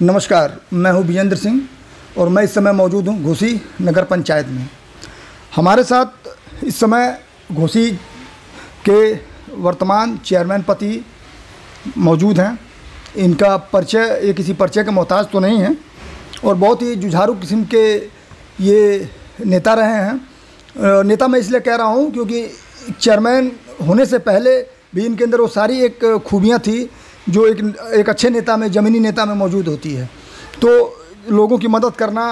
नमस्कार, मैं हूं विजेंद्र सिंह और मैं इस समय मौजूद हूं घोसी नगर पंचायत में। हमारे साथ इस समय घोसी के वर्तमान चेयरमैन पति मौजूद हैं। इनका परिचय ये किसी परिचय के मोहताज तो नहीं है और बहुत ही जुझारू किस्म के ये नेता रहे हैं। नेता मैं इसलिए कह रहा हूं क्योंकि चेयरमैन होने से पहले भी इनके अंदर वो सारी एक खूबियां थी जो एक अच्छे नेता में, ज़मीनी नेता में मौजूद होती है। तो लोगों की मदद करना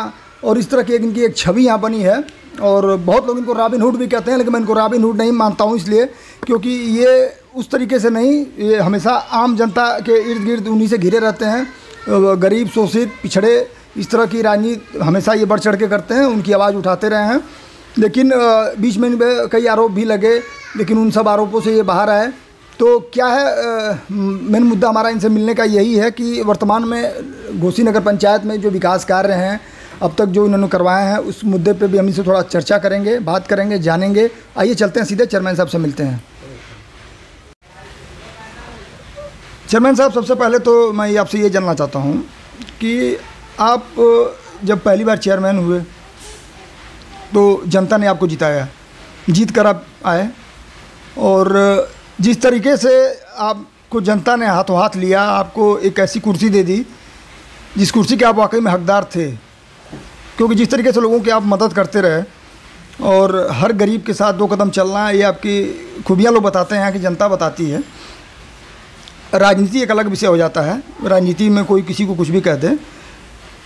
और इस तरह की इनकी एक छवि यहाँ बनी है। और बहुत लोग इनको रॉबिन हुड भी कहते हैं, लेकिन मैं इनको रॉबिन हुड नहीं मानता हूँ, इसलिए क्योंकि ये उस तरीके से नहीं, ये हमेशा आम जनता के इर्द गिर्द उन्हीं से घिरे रहते हैं। गरीब, शोषित, पिछड़े, इस तरह की राजनीति हमेशा ये बढ़ चढ़ के करते हैं, उनकी आवाज़ उठाते रहे हैं। लेकिन बीच में कई आरोप भी लगे, लेकिन उन सब आरोपों से ये बाहर आए। तो क्या है, मेन मुद्दा हमारा इनसे मिलने का यही है कि वर्तमान में घोसी नगर पंचायत में जो विकास कार्य हैं अब तक जो इन्होंने करवाए हैं, उस मुद्दे पे भी हम इनसे थोड़ा चर्चा करेंगे, बात करेंगे, जानेंगे। आइए चलते हैं, सीधे चेयरमैन साहब से मिलते हैं। चेयरमैन साहब, सबसे पहले तो मैं आपसे ये जानना चाहता हूँ कि आप जब पहली बार चेयरमैन हुए तो जनता ने आपको जिताया, जीत कर आप आए और जिस तरीके से आपको जनता ने हाथों हाथ लिया, आपको एक ऐसी कुर्सी दे दी जिस कुर्सी के आप वाकई में हकदार थे, क्योंकि जिस तरीके से लोगों की आप मदद करते रहे और हर गरीब के साथ 2 कदम चलना, ये आपकी खूबियाँ लोग बताते हैं, यहाँ की जनता बताती है। राजनीति एक अलग विषय हो जाता है, राजनीति में कोई किसी को कुछ भी कह दे।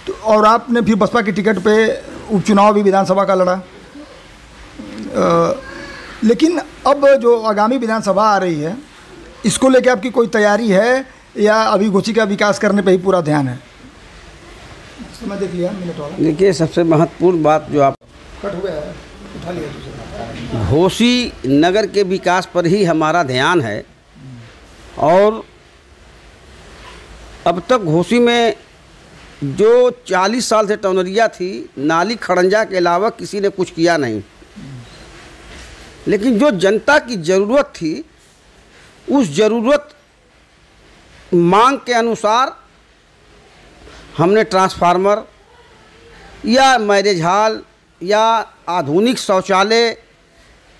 तो और आपने फिर बसपा की टिकट पे उपचुनाव भी विधानसभा का लड़ा। लेकिन अब जो आगामी विधानसभा आ रही है, इसको लेकर आपकी कोई तैयारी है या अभी घोसी का विकास करने पे ही पूरा ध्यान है? समय देख लिया, मिनट वाला। देखिए, सबसे महत्वपूर्ण बात जो आप कट हुआ है, उठा लिया। घोसी नगर के विकास पर ही हमारा ध्यान है। और अब तक घोसी में जो 40 साल से टौनरिया थी, नाली खड़ंजा के अलावा किसी ने कुछ किया नहीं। लेकिन जो जनता की ज़रूरत थी, उस ज़रूरत मांग के अनुसार हमने ट्रांसफार्मर या मैरिज हॉल या आधुनिक शौचालय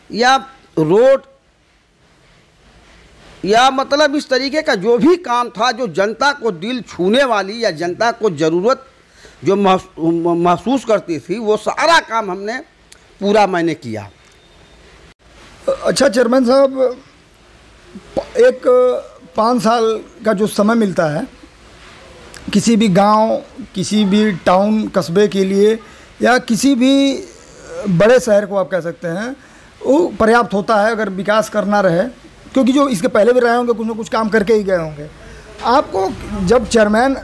या रोड या मतलब इस तरीके का जो भी काम था जो जनता को दिल छूने वाली या जनता को ज़रूरत जो महसूस करती थी, वो सारा काम हमने पूरा मैंने किया। अच्छा चेयरमैन साहब, एक 5 साल का जो समय मिलता है किसी भी गांव, किसी भी टाउन, कस्बे के लिए या किसी भी बड़े शहर को आप कह सकते हैं, वो पर्याप्त होता है अगर विकास करना रहे, क्योंकि जो इसके पहले भी रहे होंगे कुछ ना कुछ काम करके ही गए होंगे। आपको जब चेयरमैन,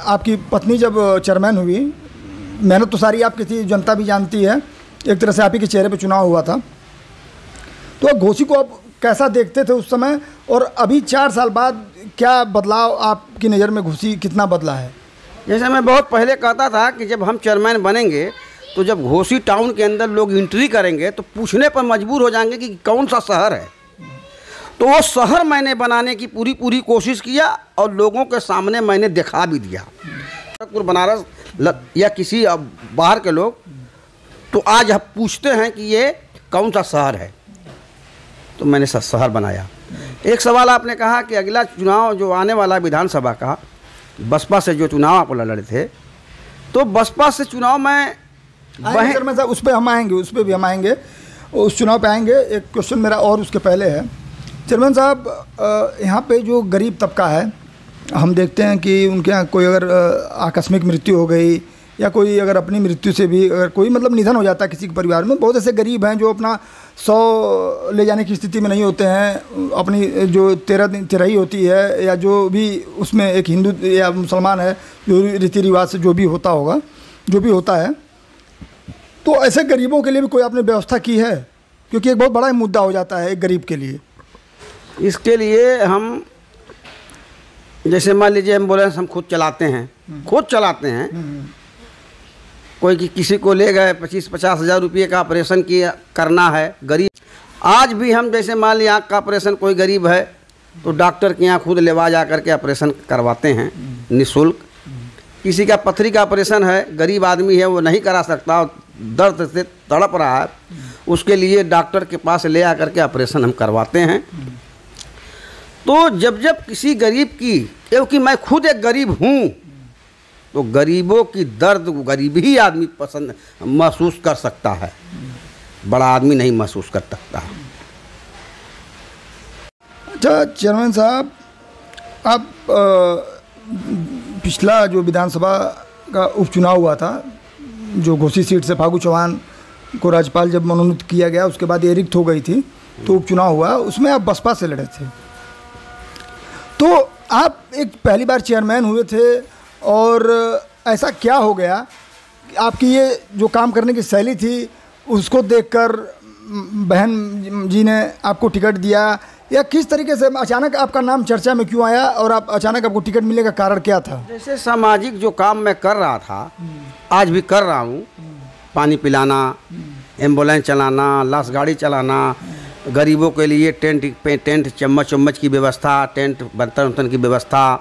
आपकी पत्नी जब चेयरमैन हुई, मेहनत तो सारी आपकी थी, जनता भी जानती है, एक तरह से आप ही के चेहरे पे चुनाव हुआ था। तो घोसी को आप कैसा देखते थे उस समय, और अभी 4 साल बाद क्या बदलाव आपकी नज़र में घोसी कितना बदला है? जैसे मैं बहुत पहले कहता था कि जब हम चेयरमैन बनेंगे तो जब घोसी टाउन के अंदर लोग एंट्री करेंगे तो पूछने पर मजबूर हो जाएंगे कि कौन सा शहर है। तो वो शहर मैंने बनाने की पूरी कोशिश किया और लोगों के सामने मैंने दिखा भी दिया। बनारस या किसी बाहर के लोग तो आज हम पूछते हैं कि ये कौन सा शहर है, तो मैंने शहर बनाया। एक सवाल आपने कहा कि अगला चुनाव जो आने वाला विधानसभा का, बसपा से जो चुनाव आप लड़े थे, तो बसपा से चुनाव में चेयरमैन साहब उस पर हम आएंगे, उस पर भी हम आएंगे, उस चुनाव पे आएंगे। एक क्वेश्चन मेरा और उसके पहले है चेयरमैन साहब, यहाँ पे जो गरीब तबका है, हम देखते हैं कि उनके यहाँ कोई अगर आकस्मिक मृत्यु हो गई या कोई अगर अपनी मृत्यु से भी अगर कोई मतलब निधन हो जाता है किसी के परिवार में, बहुत ऐसे गरीब हैं जो अपना 100 ले जाने की स्थिति में नहीं होते हैं। अपनी जो 13 दिन तिरही होती है या जो भी उसमें एक हिंदू या मुसलमान है, जो रीति रिवाज से जो भी होता होगा, जो भी होता है, तो ऐसे गरीबों के लिए भी कोई आपने व्यवस्था की है? क्योंकि एक बहुत बड़ा मुद्दा हो जाता है एक गरीब के लिए। इसके लिए हम, जैसे मान लीजिए एम्बुलेंस हम खुद चलाते हैं, कोई किसी को ले गए 25-50 हज़ार रुपये का ऑपरेशन किया करना है गरीब। आज भी हम जैसे मान लिया आँख का ऑपरेशन कोई गरीब है तो डॉक्टर के यहाँ खुद लेवा जा कर के ऑपरेशन करवाते हैं निःशुल्क। किसी का पथरी का ऑपरेशन है, गरीब आदमी है, वो नहीं करा सकता, दर्द से तड़प रहा है, उसके लिए डॉक्टर के पास ले आकर के ऑपरेशन हम करवाते हैं। तो जब जब किसी गरीब की, क्योंकि मैं खुद एक गरीब हूँ, तो गरीबों की दर्द गरीब ही आदमी पसंद महसूस कर सकता है, बड़ा आदमी नहीं महसूस कर सकता। अच्छा चेयरमैन साहब, आप पिछला जो विधानसभा का उपचुनाव हुआ था, जो घोसी सीट से फागू चौहान को राज्यपाल जब मनोनीत किया गया, उसके बाद ये रिक्त हो गई थी, तो उपचुनाव हुआ, उसमें आप बसपा से लड़े थे। तो आप एक पहली बार चेयरमैन हुए थे, और ऐसा क्या हो गया कि आपकी ये जो काम करने की शैली थी, उसको देखकर बहन जी ने आपको टिकट दिया, या किस तरीके से अचानक आपका नाम चर्चा में क्यों आया, और आप अचानक आपको टिकट मिलने का कारण क्या था? जैसे सामाजिक जो काम मैं कर रहा था, आज भी कर रहा हूँ, पानी पिलाना, एम्बुलेंस चलाना, लाश गाड़ी चलाना, गरीबों के लिए टेंट चम्मच की व्यवस्था, टेंट बर्तन की व्यवस्था,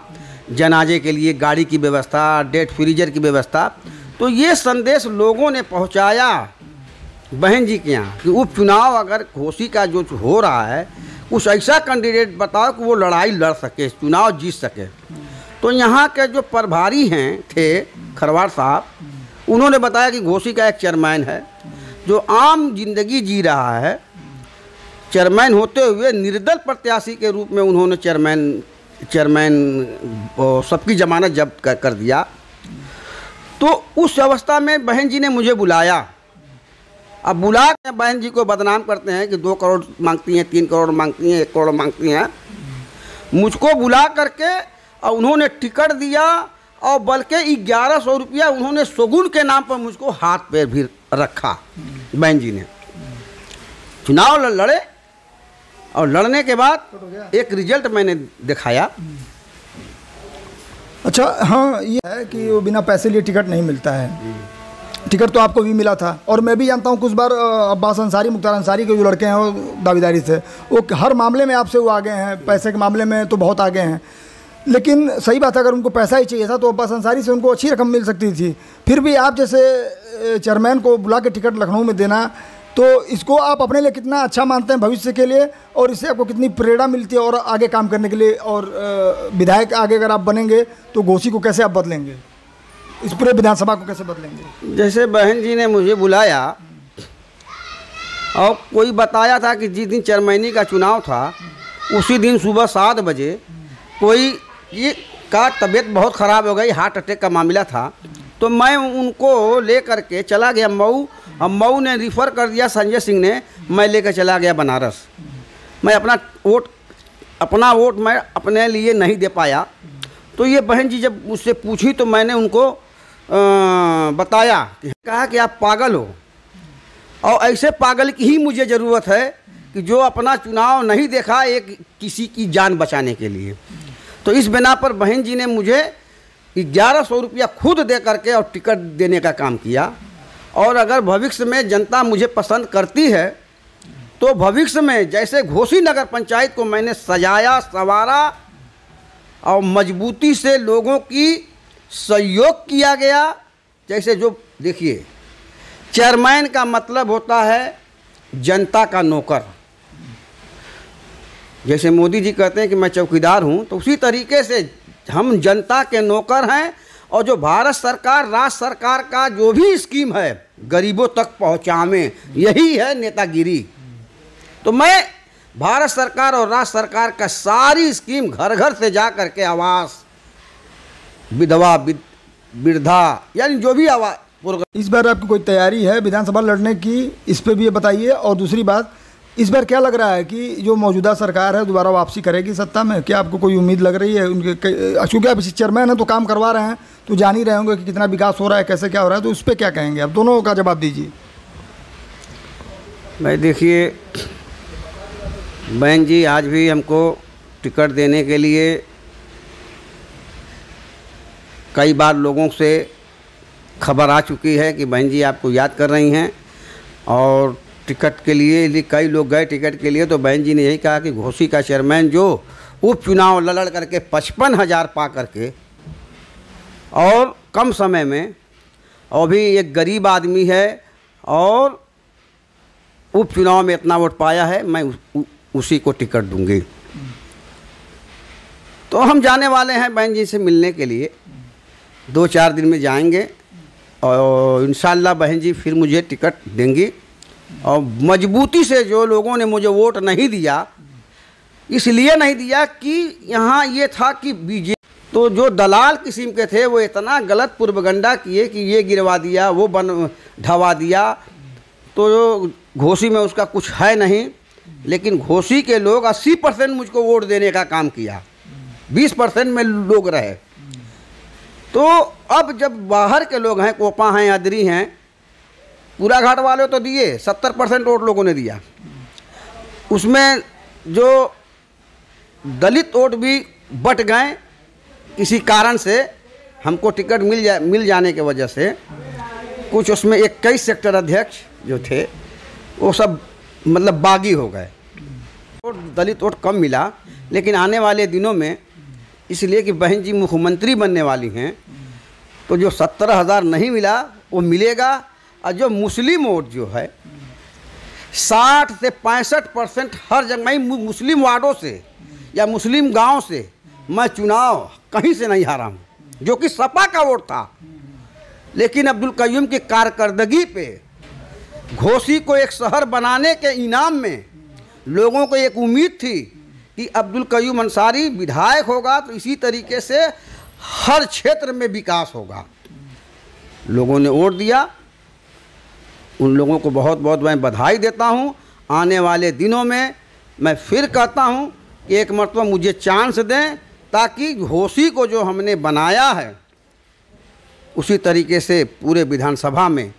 जनाजे के लिए गाड़ी की व्यवस्था, डेट फ्रीजर की व्यवस्था, तो ये संदेश लोगों ने पहुंचाया बहन जी के यहाँ कि उपचुनाव अगर घोसी का जो हो रहा है, कुछ ऐसा कैंडिडेट बताओ कि वो लड़ाई लड़ सके, चुनाव जीत सके। तो यहाँ के जो प्रभारी हैं थे खरवाड़ साहब, उन्होंने बताया कि घोसी का एक चेयरमैन है जो आम जिंदगी जी रहा है, चेयरमैन होते हुए निर्दल प्रत्याशी के रूप में उन्होंने चेयरमैन सबकी जमानत जब्त कर दिया। तो उस अवस्था में बहन जी ने मुझे बुलाया। अब बुला के बहन जी को बदनाम करते हैं कि 2 करोड़ मांगती हैं, 3 करोड़ मांगती हैं, 1 करोड़ मांगती हैं। मुझको बुला करके और उन्होंने टिकट दिया, और बल्कि 1100 रुपया उन्होंने शगुन के नाम पर मुझको हाथ पैर भी रखा। बहन जी ने चुनाव लड़े, और लड़ने के बाद एक रिजल्ट मैंने दिखाया। अच्छा हाँ, ये है कि वो बिना पैसे लिए टिकट नहीं मिलता है। टिकट तो आपको भी मिला था, और मैं भी जानता हूँ कुछ बार अब्बास अंसारी, मुख्तार अंसारी के जो लड़के हैं वो दावेदारी से, वो हर मामले में आपसे वो आगे हैं, पैसे के मामले में तो बहुत आगे हैं। लेकिन सही बात है, अगर उनको पैसा ही चाहिए था तो अब्बास अंसारी से उनको अच्छी रकम मिल सकती थी। फिर भी आप जैसे चेयरमैन को बुला के टिकट लखनऊ में देना, तो इसको आप अपने लिए कितना अच्छा मानते हैं भविष्य के लिए, और इससे आपको कितनी प्रेरणा मिलती है और आगे काम करने के लिए? और विधायक आगे अगर आप बनेंगे तो घोसी को कैसे आप बदलेंगे, इस पूरे विधानसभा को कैसे बदलेंगे? जैसे बहन जी ने मुझे बुलाया और कोई बताया था कि जिस दिन चेयरमैनी का चुनाव था, उसी दिन सुबह 7 बजे कोई ये का तबीयत बहुत ख़राब हो गई, हार्ट अटैक का मामला था। तो मैं उनको ले करके चला गया मऊ, और मऊ ने रिफ़र कर दिया संजय सिंह ने, मैं लेकर चला गया बनारस। मैं अपना वोट मैं अपने लिए नहीं दे पाया। तो ये बहन जी जब मुझसे पूछी तो मैंने उनको बताया, कहा कि आप पागल हो, और ऐसे पागल की ही मुझे ज़रूरत है कि जो अपना चुनाव नहीं देखा एक किसी की जान बचाने के लिए। तो इस बिना पर बहन जी ने मुझे 1100 रुपया खुद दे करके और टिकट देने का काम किया। और अगर भविष्य में जनता मुझे पसंद करती है तो भविष्य में जैसे घोसी नगर पंचायत को मैंने सजाया संवारा और मजबूती से लोगों की सहयोग किया गया, जैसे जो देखिए चेयरमैन का मतलब होता है जनता का नौकर। जैसे मोदी जी कहते हैं कि मैं चौकीदार हूं, तो उसी तरीके से हम जनता के नौकर हैं। और जो भारत सरकार, राज्य सरकार का जो भी स्कीम है गरीबों तक पहुंचावे, यही है नेतागिरी। तो मैं भारत सरकार और राज्य सरकार का सारी स्कीम घर घर से जा करके आवास, विधवा, वृद्धा, यानी जो भी आवास। इस बार आपकी कोई तैयारी है विधानसभा लड़ने की, इस पे भी ये बताइए। और दूसरी बात, इस बार क्या लग रहा है कि जो मौजूदा सरकार है दोबारा वापसी करेगी सत्ता में? क्या आपको कोई उम्मीद लग रही है उनके? क्योंकि आप चेयरमैन हैं तो काम करवा रहे हैं, तो जान ही रहे होंगे कि कितना विकास हो रहा है, कैसे क्या हो रहा है, तो उस पर क्या कहेंगे आप? दोनों का जवाब दीजिए। भाई देखिए, बहन जी आज भी हमको टिकट देने के लिए कई बार लोगों से खबर आ चुकी है कि बहन जी आपको याद कर रही हैं, और टिकट के लिए कई लोग गए टिकट के लिए। तो बहन जी ने यही कहा कि घोसी का चेयरमैन जो उपचुनाव लड़ करके 55,000 पा करके और कम समय में, और भी एक गरीब आदमी है और उपचुनाव में इतना वोट पाया है, मैं उसी को टिकट दूंगी। तो हम जाने वाले हैं बहन जी से मिलने के लिए, 2-4 दिन में जाएंगे और इंशाल्लाह बहन जी फिर मुझे टिकट देंगी। और मजबूती से जो लोगों ने मुझे वोट नहीं दिया, इसलिए नहीं दिया कि यहाँ ये था कि बीजेपी, तो जो दलाल किस्म के थे वो इतना गलत प्रोपेगेंडा किए कि ये गिरवा दिया, वो ढवा दिया। तो घोसी में उसका कुछ है नहीं, लेकिन घोसी के लोग 80% मुझको वोट देने का काम किया, 20% में लोग रहे। तो अब जब बाहर के लोग हैं, कोपा हैं, अदरी हैं, पूरा घाट वाले तो दिए, 70% वोट लोगों ने दिया। उसमें जो दलित वोट भी बट गए किसी कारण से, हमको टिकट मिल जाने के वजह से। कुछ उसमें 21 सेक्टर अध्यक्ष जो थे वो सब मतलब बागी हो गए, और दलित वोट कम मिला। लेकिन आने वाले दिनों में, इसलिए कि बहन जी मुख्यमंत्री बनने वाली हैं, तो जो 17,000 नहीं मिला वो मिलेगा। और जो मुस्लिम वोट जो है 60 से 65% हर जगह, मैं मुस्लिम वार्डों से या मुस्लिम गांव से मैं चुनाव कहीं से नहीं हारा हूँ, जो कि सपा का वोट था। लेकिन अब्दुल कयूम की कारकर्दगी पे, घोसी को एक शहर बनाने के इनाम में लोगों को एक उम्मीद थी कि अब्दुल कयूम अंसारी विधायक होगा तो इसी तरीके से हर क्षेत्र में विकास होगा। लोगों ने वोट दिया, उन लोगों को बहुत बहुत मैं बधाई देता हूं। आने वाले दिनों में मैं फिर कहता हूं कि एक मरतबा मुझे चांस दें, ताकि घोसी को जो हमने बनाया है उसी तरीके से पूरे विधानसभा में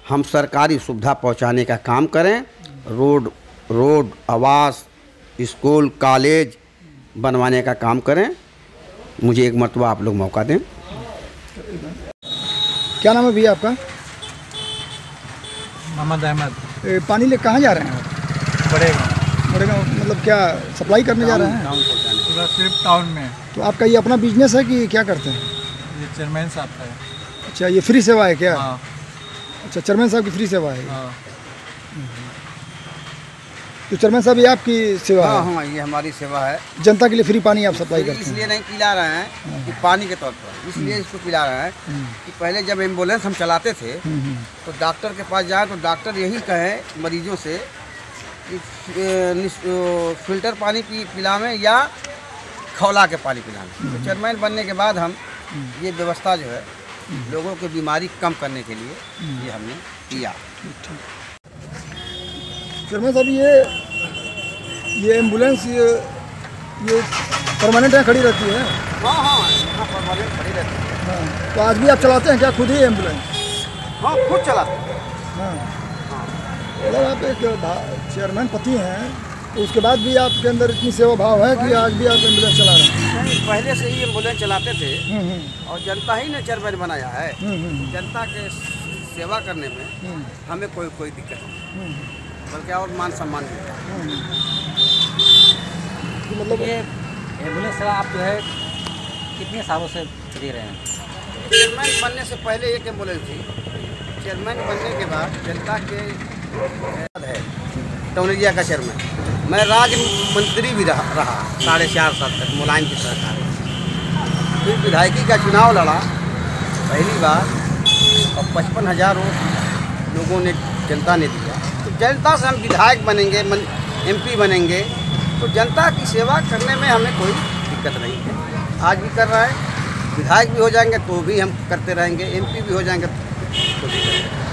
हम सरकारी सुविधा पहुंचाने का काम करें। रोड, आवास, स्कूल, कॉलेज बनवाने का काम करें। मुझे एक मरतबा आप लोग मौका दें। क्या नाम है भैया आपका? मोहम्मद अहमद। पानी ले कहाँ जा रहे हैं आप? बड़ेगांव मतलब क्या सप्लाई करने जा रहे हैं? सिर्फ टाउन में। तो आपका ये अपना बिजनेस है कि क्या करते हैं? ये चेयरमैन साहब का है। अच्छा, ये फ्री सेवा है क्या? हाँ। अच्छा, चेयरमैन साहब की फ्री सेवा है। हाँ। तो चेयरमैन साहब ये आपकी सेवा है? हाँ, ये हमारी सेवा है। जनता के लिए फ्री पानी आप सप्लाई करते हैं? इसलिए नहीं पिला रहे हैं कि पानी के तौर पर, इसलिए इसको पिला रहे हैं कि पहले जब एम्बुलेंस हम चलाते थे तो डॉक्टर के पास जाए तो डॉक्टर यही कहे मरीजों से कि फिल्टर पानी पिलावें या खौला के पानी पिलावें। तो चेयरमैन बनने के बाद हम ये व्यवस्था जो है लोगों की बीमारी कम करने के लिए ये हमने किया। चेयरमैन साहब ये एम्बुलेंस ये परमानेंट यहाँ खड़ी रहती है? हाँ, यहाँ परमानेंट खड़ी रहती है। हाँ, तो आज भी आप चलाते हैं क्या खुद ही एम्बुलेंस? हाँ, खुद चलाते हैं। हाँ, मतलब आप एक चेयरमैन पति हैं, तो उसके बाद भी आपके अंदर इतनी सेवा भाव है कि आज भी आप एम्बुलेंस चला रहे हैं? नहीं, पहले से ही एम्बुलेंस चलाते थे और जनता ही ने चेयरमैन बनाया है। जनता के सेवा करने में हमें कोई दिक्कत नहीं, बल्कि और मान सम्मान मिलता है। मतलब ये एम्बुलेंस सेवा आप जो है कितने सालों से दे रहे हैं? चेयरमैन बनने से पहले एक एम्बुलेंस थी, चेयरमैन बनने के बाद जनता के है टौनजिया का चेयरमैन। मैं राज्य मंत्री भी रहा 4.5 साल तक मुलायम की सरकार में। फिर विधायकी का चुनाव लड़ा पहली बार और 55,000 वोट लोगों ने, जनता ने दिया। तो जनता से हम विधायक बनेंगे, MP बनेंगे, तो जनता की सेवा करने में हमें कोई दिक्कत नहीं है। आज भी कर रहा है, विधायक भी हो जाएंगे तो भी हम करते रहेंगे, MP भी हो जाएंगे तो भी करेंगे।